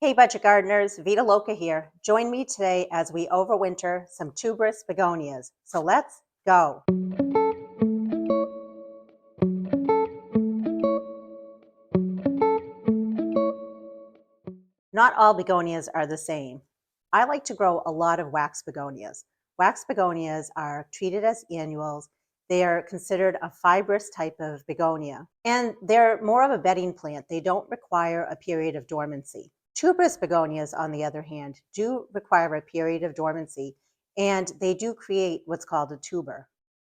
Hey budget gardeners, Vita Loca here. Join me today as we overwinter some tuberous begonias. So let's go. Not all begonias are the same. I like to grow a lot of wax begonias. Wax begonias are treated as annuals. They are considered a fibrous type of begonia, and they're more of a bedding plant. They don't require a period of dormancy. Tuberous begonias, on the other hand, do require a period of dormancy, and they do create what's called a tuber.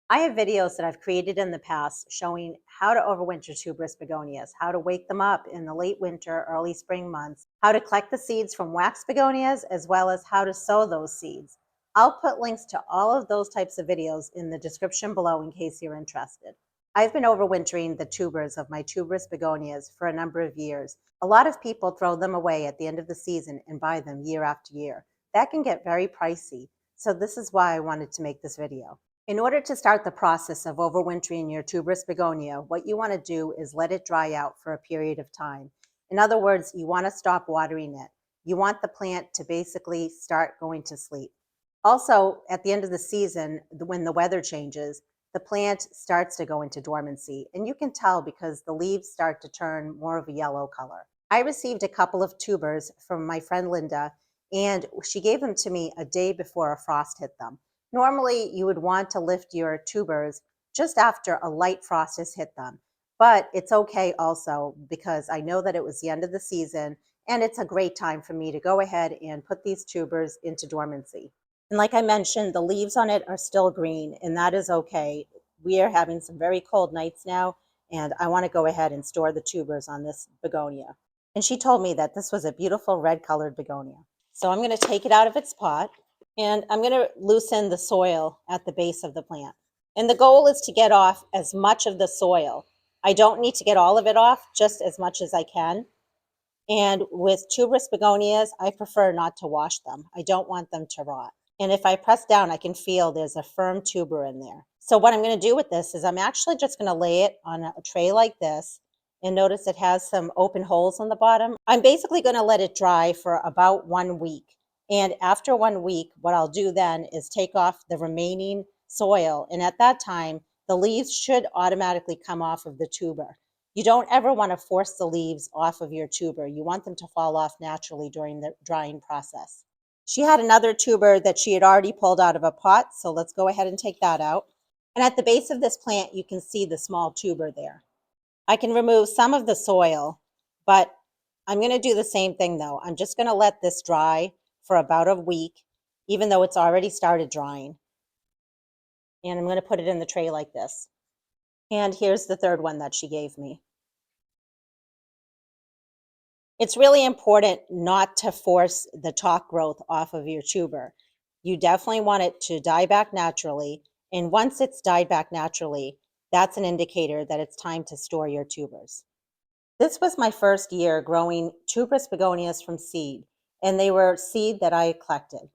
I have videos that I've created in the past showing how to overwinter tuberous begonias, how to wake them up in the late winter, early spring months, how to collect the seeds from wax begonias, as well as how to sow those seeds. I'll put links to all of those types of videos in the description below in case you're interested. I've been overwintering the tubers of my tuberous begonias for a number of years. A lot of people throw them away at the end of the season and buy them year after year. That can get very pricey, so this is why I wanted to make this video. In order to start the process of overwintering your tuberous begonia, what you want to do is let it dry out for a period of time. In other words, you want to stop watering it. You want the plant to basically start going to sleep. Also, at the end of the season, when the weather changes, the plant starts to go into dormancy, and you can tell because the leaves start to turn more of a yellow color. I received a couple of tubers from my friend Linda, and she gave them to me a day before a frost hit them. Normally, you would want to lift your tubers just after a light frost has hit them, but it's okay also because I know that it was the end of the season and it's a great time for me to go ahead and put these tubers into dormancy. And like I mentioned, the leaves on it are still green, and that is okay. We are having some very cold nights now, and I want to go ahead and store the tubers on this begonia. And she told me that this was a beautiful red colored begonia. So I'm going to take it out of its pot. And I'm going to loosen the soil at the base of the plant. And the goal is to get off as much of the soil. I don't need to get all of it off, just as much as I can. And with tuberous begonias, I prefer not to wash them. I don't want them to rot. And if I press down, I can feel there's a firm tuber in there. So what I'm going to do with this is I'm actually just going to lay it on a tray like this. And notice it has some open holes on the bottom. I'm basically going to let it dry for about 1 week. And after 1 week, what I'll do then is take off the remaining soil. And at that time, the leaves should automatically come off of the tuber. You don't ever want to force the leaves off of your tuber. You want them to fall off naturally during the drying process. She had another tuber that she had already pulled out of a pot, so let's go ahead and take that out. And at the base of this plant, you can see the small tuber there. I can remove some of the soil, but I'm going to do the same thing though. I'm just going to let this dry for about a week, even though it's already started drying. And I'm going to put it in the tray like this. And here's the third one that she gave me. It's really important not to force the top growth off of your tuber. You definitely want it to die back naturally. And once it's died back naturally, that's an indicator that it's time to store your tubers. This was my first year growing tuberous begonias from seed, and they were seed that I collected.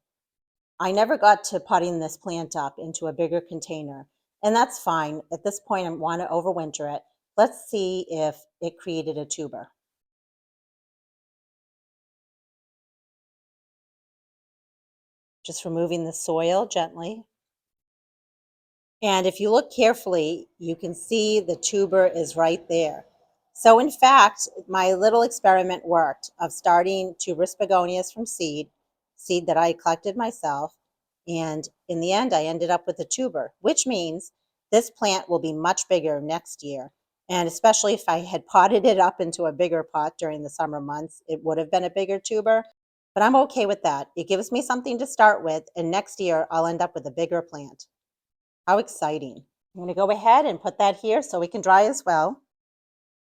I never got to potting this plant up into a bigger container, and that's fine. At this point, I want to overwinter it. Let's see if it created a tuber. Just removing the soil gently. And if you look carefully, you can see the tuber is right there. So in fact, my little experiment worked of starting tuberous begonias from seed that I collected myself. And in the end, I ended up with a tuber, which means this plant will be much bigger next year. And especially if I had potted it up into a bigger pot during the summer months, it would have been a bigger tuber. But I'm okay with that. It gives me something to start with, and next year I'll end up with a bigger plant. How exciting. I'm going to go ahead and put that here so it can dry as well.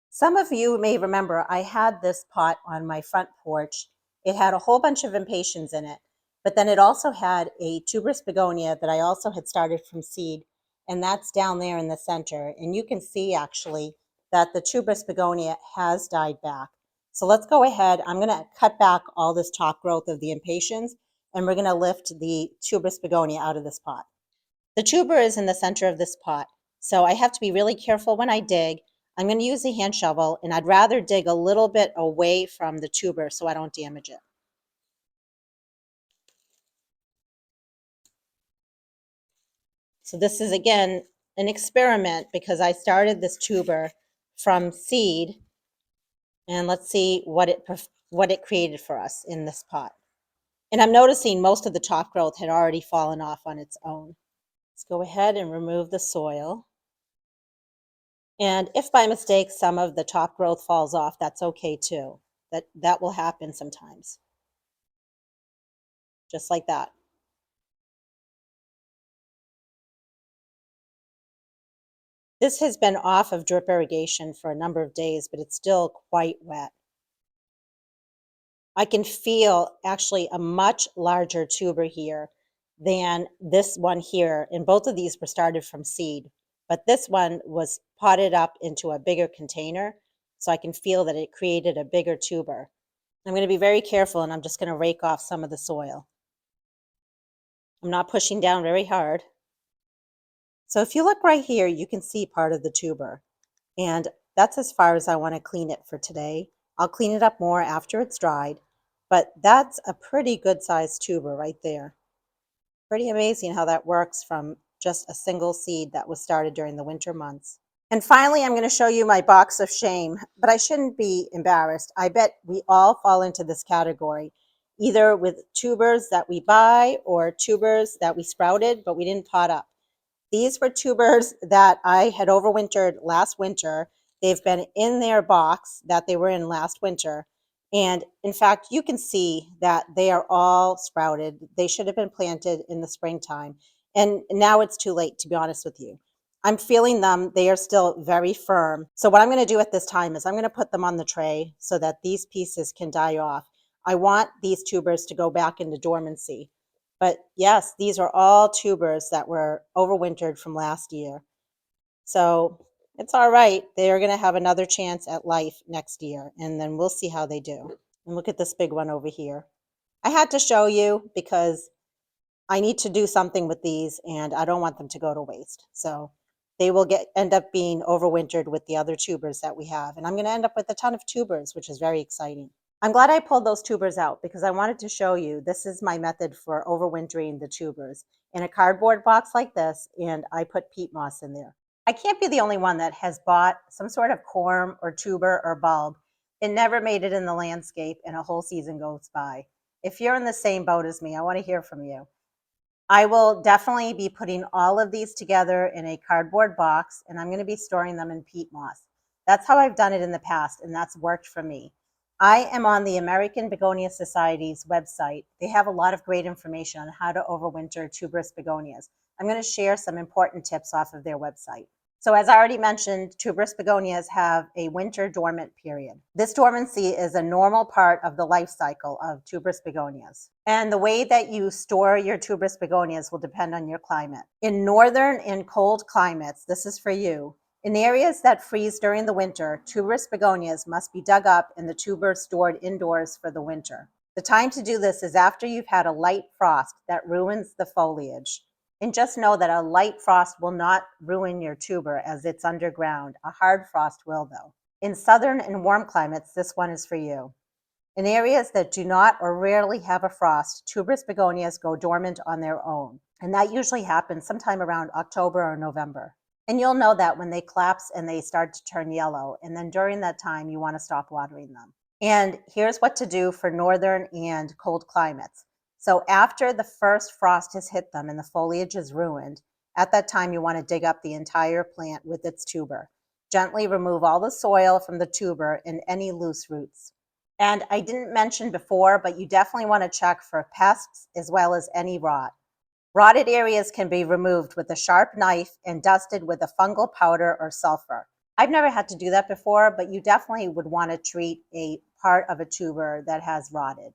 Some of you may remember I had this pot on my front porch. It had a whole bunch of impatiens in it, but then it also had a tuberous begonia that I also had started from seed, and that's down there in the center. And you can see actually that the tuberous begonia has died back. So let's go ahead. I'm going to cut back all this top growth of the impatiens, and we're going to lift the tuberous begonia out of this pot. The tuber is in the center of this pot, so I have to be really careful when I dig. I'm going to use a hand shovel, and I'd rather dig a little bit away from the tuber so I don't damage it. So this is, again, an experiment because I started this tuber from seed, and let's see what it created for us in this pot. And I'm noticing most of the top growth had already fallen off on its own. Let's go ahead and remove the soil. And if by mistake some of the top growth falls off, that's okay too. That will happen sometimes. Just like that. This has been off of drip irrigation for a number of days, but it's still quite wet. I can feel actually a much larger tuber here than this one here. And both of these were started from seed, but this one was potted up into a bigger container. So I can feel that it created a bigger tuber. I'm going to be very careful, and I'm just going to rake off some of the soil. I'm not pushing down very hard. So if you look right here, you can see part of the tuber. And that's as far as I want to clean it for today. I'll clean it up more after it's dried, but that's a pretty good sized tuber right there. Pretty amazing how that works from just a single seed that was started during the winter months. And finally, I'm going to show you my box of shame, but I shouldn't be embarrassed. I bet we all fall into this category, either with tubers that we buy or tubers that we sprouted, but we didn't pot up. These were tubers that I had overwintered last winter. They've been in their box that they were in last winter. And in fact, you can see that they are all sprouted. They should have been planted in the springtime. And now it's too late, to be honest with you. I'm feeling them. They are still very firm. So what I'm going to do at this time is I'm going to put them on the tray so that these pieces can die off. I want these tubers to go back into dormancy. But yes, these are all tubers that were overwintered from last year. So it's all right. They're going to have another chance at life next year, and then we'll see how they do. And look at this big one over here. I had to show you because I need to do something with these, and I don't want them to go to waste. So they will end up being overwintered with the other tubers that we have. And I'm going to end up with a ton of tubers, which is very exciting. I'm glad I pulled those tubers out because I wanted to show you this is my method for overwintering the tubers in a cardboard box like this, and I put peat moss in there. I can't be the only one that has bought some sort of corm or tuber or bulb and never made it in the landscape, and a whole season goes by. If you're in the same boat as me, I want to hear from you. I will definitely be putting all of these together in a cardboard box, and I'm going to be storing them in peat moss. That's how I've done it in the past, and that's worked for me. I am on the American Begonia Society's website. They have a lot of great information on how to overwinter tuberous begonias. I'm going to share some important tips off of their website. So as I already mentioned, tuberous begonias have a winter dormant period. This dormancy is a normal part of the life cycle of tuberous begonias. And the way that you store your tuberous begonias will depend on your climate. In northern and cold climates, this is for you. In areas that freeze during the winter, tuberous begonias must be dug up and the tuber stored indoors for the winter. The time to do this is after you've had a light frost that ruins the foliage. And just know that a light frost will not ruin your tuber as it's underground. A hard frost will, though. In southern and warm climates, this one is for you. In areas that do not or rarely have a frost, tuberous begonias go dormant on their own. And that usually happens sometime around October or November. And you'll know that when they collapse and they start to turn yellow. And then during that time, you want to stop watering them. And here's what to do for northern and cold climates. So after the first frost has hit them and the foliage is ruined, at that time you want to dig up the entire plant with its tuber. Gently remove all the soil from the tuber and any loose roots. And I didn't mention before, but you definitely want to check for pests as well as any rot. Rotted areas can be removed with a sharp knife and dusted with a fungal powder or sulfur. I've never had to do that before, but you definitely would want to treat a part of a tuber that has rotted.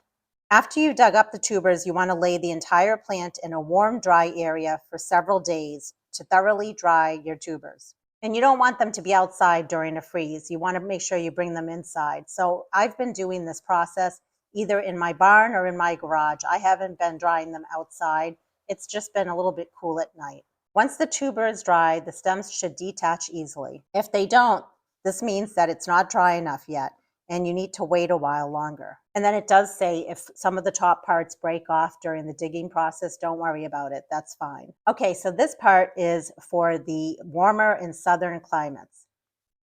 After you dug up the tubers, you want to lay the entire plant in a warm, dry area for several days to thoroughly dry your tubers. And you don't want them to be outside during a freeze. You want to make sure you bring them inside. So I've been doing this process either in my barn or in my garage. I haven't been drying them outside. It's just been a little bit cool at night. Once the tuber is dry, the stems should detach easily. If they don't, This means that it's not dry enough yet and you need to wait a while longer. And then it does say if some of the top parts break off during the digging process, don't worry about it. That's fine. Okay, so this part is for the warmer and southern climates.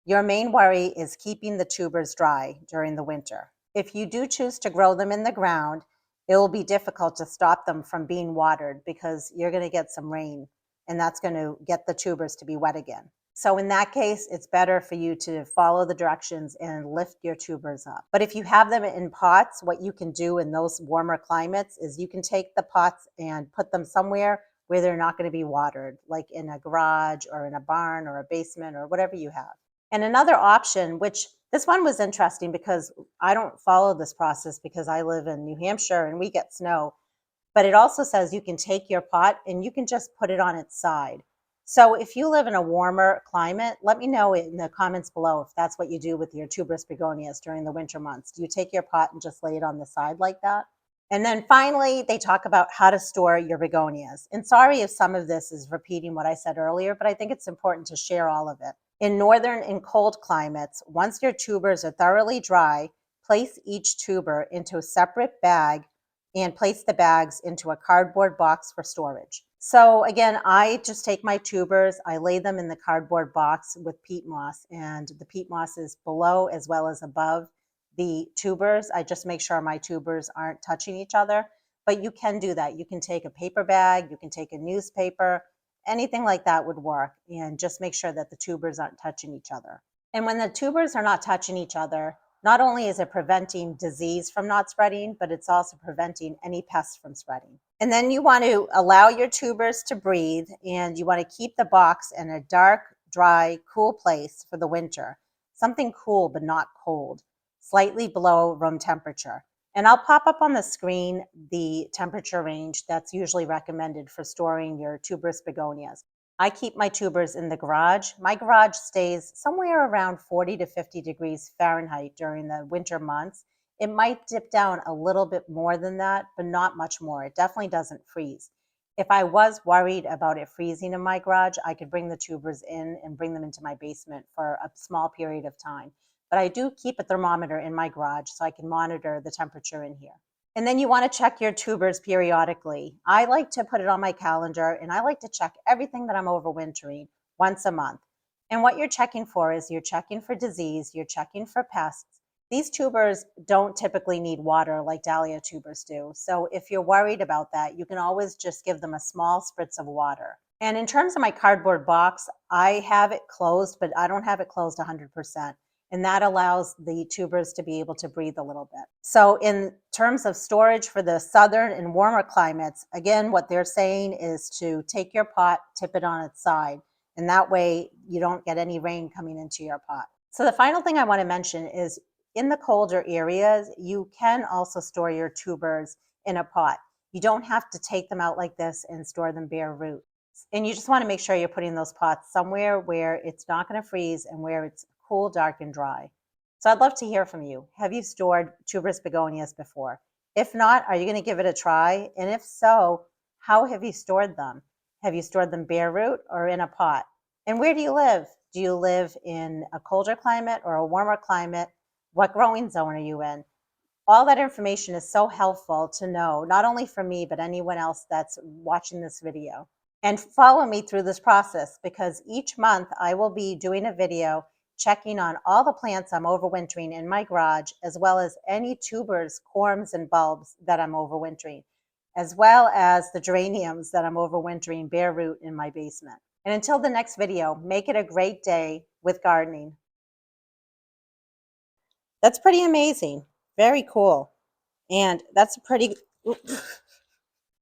Your main worry is keeping the tubers dry during the winter. If you do choose to grow them in the ground, it will be difficult to stop them from being watered because you're going to get some rain and that's going to get the tubers to be wet again. So in that case, it's better for you to follow the directions and lift your tubers up. But if you have them in pots, what you can do in those warmer climates is you can take the pots and put them somewhere where they're not going to be watered, like in a garage or in a barn or a basement or whatever you have. And another option, which this one was interesting because I don't follow this process because I live in New Hampshire and we get snow, but it also says you can take your pot and you can just put it on its side. So if you live in a warmer climate, let me know in the comments below if that's what you do with your tuberous begonias during the winter months. Do you take your pot and just lay it on the side like that? And then finally, they talk about how to store your begonias. And sorry if some of this is repeating what I said earlier, but I think it's important to share all of it. In northern and cold climates, once your tubers are thoroughly dry, place each tuber into a separate bag and place the bags into a cardboard box for storage. So again, I just take my tubers, I lay them in the cardboard box with peat moss, and the peat moss is below as well as above the tubers. I just make sure my tubers aren't touching each other, but you can do that. You can take a paper bag, you can take a newspaper, anything like that would work, and just make sure that the tubers aren't touching each other. And when the tubers are not touching each other, not only is it preventing disease from not spreading, but it's also preventing any pests from spreading. And then you want to allow your tubers to breathe, and you want to keep the box in a dark, dry, cool place for the winter. Something cool but not cold, slightly below room temperature. And I'll pop up on the screen the temperature range that's usually recommended for storing your tuberous begonias. I keep my tubers in the garage. My garage stays somewhere around 40 to 50 degrees Fahrenheit during the winter months. It might dip down a little bit more than that, but not much more. It definitely doesn't freeze. If I was worried about it freezing in my garage, I could bring the tubers in and bring them into my basement for a small period of time. But I do keep a thermometer in my garage so I can monitor the temperature in here. And then you want to check your tubers periodically. I like to put it on my calendar, and I like to check everything that I'm overwintering once a month. And what you're checking for is you're checking for disease, you're checking for pests. These tubers don't typically need water like dahlia tubers do. So if you're worried about that, you can always just give them a small spritz of water. And in terms of my cardboard box, I have it closed, but I don't have it closed 100%. And that allows the tubers to be able to breathe a little bit. So in terms of storage for the southern and warmer climates, again, what they're saying is to take your pot, tip it on its side, and that way you don't get any rain coming into your pot. So the final thing I want to mention is in the colder areas, you can also store your tubers in a pot. You don't have to take them out like this and store them bare root. And you just want to make sure you're putting those pots somewhere where it's not going to freeze and where it's cool, dark, and dry. So I'd love to hear from you. Have you stored tuberous begonias before? If not, are you going to give it a try? And if so, how have you stored them? Have you stored them bare root or in a pot? And where do you live? Do you live in a colder climate or a warmer climate? What growing zone are you in? All that information is so helpful to know, not only for me, but anyone else that's watching this video. And follow me through this process because each month I will be doing a video checking on all the plants I'm overwintering in my garage, as well as any tubers, corms, and bulbs that I'm overwintering, as well as the geraniums that I'm overwintering bare root in my basement. And until the next video, make it a great day with gardening. That's pretty amazing. Very cool. And that's a pretty...